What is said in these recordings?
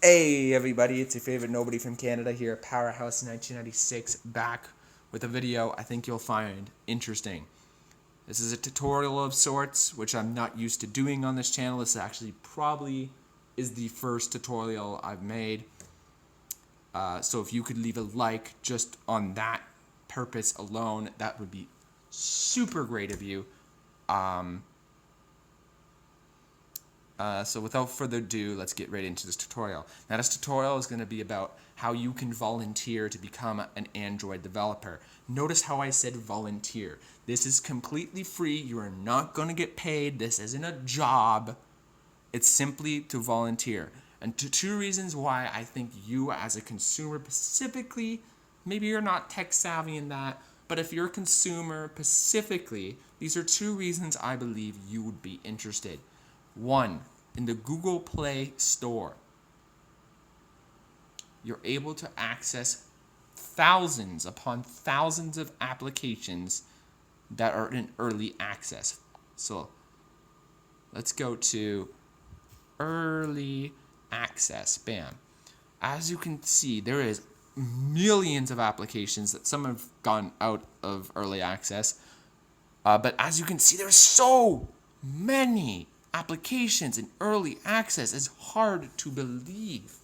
Hey everybody, it's your favorite nobody from Canada here, Powerhouse 1996, back with a video I think you'll find interesting. This is a tutorial of sorts, which I'm not used to doing on this channel. This actually probably is the first tutorial I've made. So if you could leave a like just on that purpose alone, that would be super great of you. So without further ado, let's get right into this tutorial. Now this tutorial is going to be about how you can volunteer to become an Android developer. Notice how I said volunteer. This is completely free. You are not going to get paid. This isn't a job. It's simply to volunteer. And two reasons why I think you as a consumer specifically, maybe you're not tech savvy in that, but if you're a consumer specifically, these are two reasons I believe you would be interested. One, in the Google Play Store, you're able to access thousands upon thousands of applications that are in early access. So let's go to early access. Bam. As you can see, there is millions of applications that some have gone out of early access. But as you can see, there's so many applications in early access. Is hard to believe.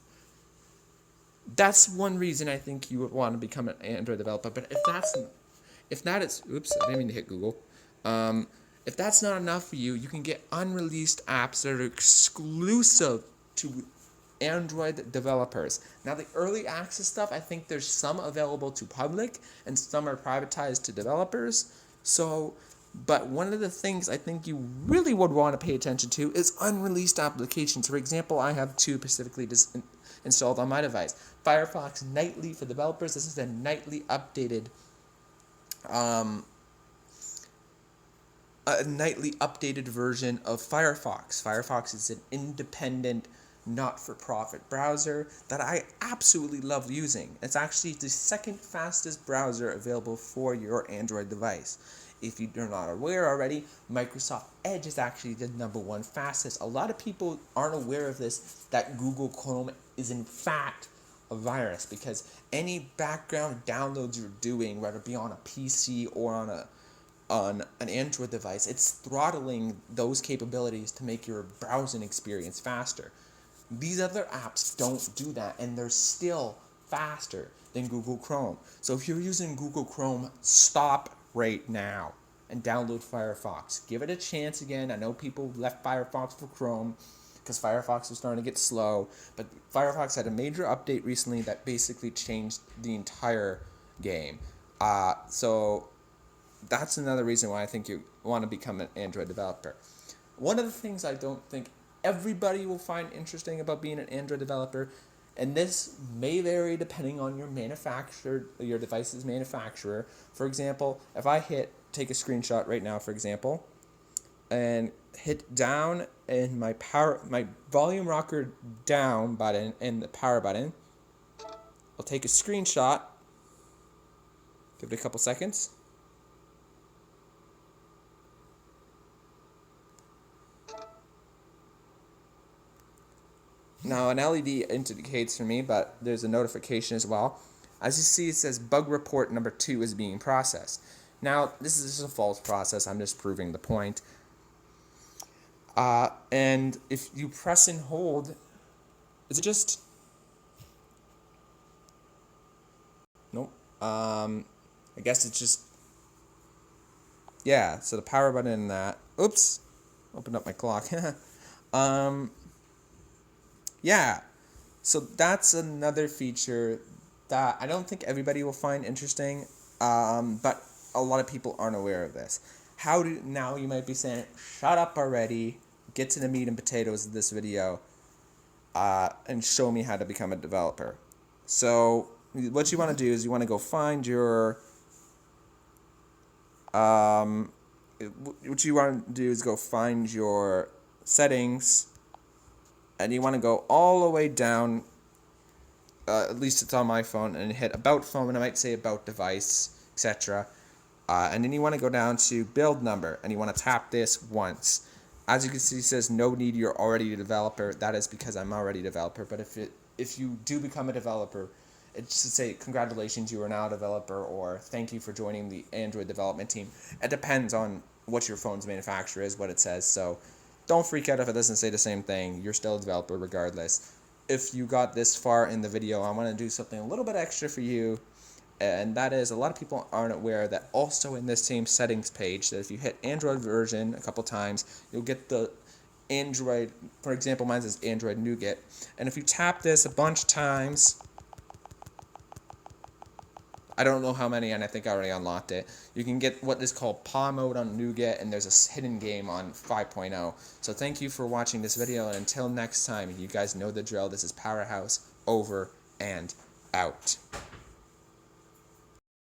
That's one reason I think you would want to become an Android developer. But if that is, oops, I didn't mean to hit Google. If that's not enough for you, you can get unreleased apps that are exclusive to Android developers. Now the early access stuff, I think there's some available to public and some are privatized to developers. But one of the things I think you really would want to pay attention to is unreleased applications. For example, I have two specifically installed on my device. Firefox Nightly for developers. This is a nightly updated version of Firefox. Firefox is an independent, not-for-profit browser that I absolutely love using. It's actually the second fastest browser available for your Android device. If you're not aware already, Microsoft Edge is actually the #1 fastest. A lot of people aren't aware of this, that Google Chrome is in fact a virus, because any background downloads you're doing, whether it be on a PC or on an Android device, it's throttling those capabilities to make your browsing experience faster. These other apps don't do that, and they're still faster than Google Chrome. So if you're using Google Chrome, stop right now and download Firefox. Give it a chance again. I know people left Firefox for Chrome because Firefox was starting to get slow, but Firefox had a major update recently that basically changed the entire game. So that's another reason why I think you want to become an Android developer. One of the things I don't think everybody will find interesting about being an Android developer, and this may vary depending on your device's manufacturer. For example, if I take a screenshot right now, for example, and hit down and my volume rocker down button and the power button, I'll take a screenshot, give it a couple seconds. Now an LED indicates for me, but there's a notification as well. As you see, it says bug report number 2 is being processed. Now this is just a false process. I'm just proving the point. And if you press and hold, is it just? Nope. I guess it's just. Yeah. So the power button and that. Oops. Opened up my clock. Yeah, so that's another feature that I don't think everybody will find interesting, but a lot of people aren't aware of this. Now you might be saying, shut up already, get to the meat and potatoes of this video, and show me how to become a developer. So what you want to do is you want to go find your, settings, and you want to go all the way down, at least it's on my phone, and hit About Phone, and I might say About Device, etc. And then you want to go down to Build Number, and you want to tap this once. As you can see, it says no need, you're already a developer. That is because I'm already a developer. But if you do become a developer, it should say congratulations, you are now a developer, or thank you for joining the Android development team. It depends on what your phone's manufacturer is, what it says. So don't freak out if it doesn't say the same thing. You're still a developer regardless. If you got this far in the video, I want to do something a little bit extra for you. And that is, a lot of people aren't aware that also in this same settings page, that if you hit Android version a couple times, you'll get the Android, for example, mine says Android Nougat. And if you tap this a bunch of times, I don't know how many, and I think I already unlocked it, you can get what is called Paw Mode on Nougat, and there's a hidden game on 5.0. So thank you for watching this video, and until next time, you guys know the drill. This is Powerhouse, over and out.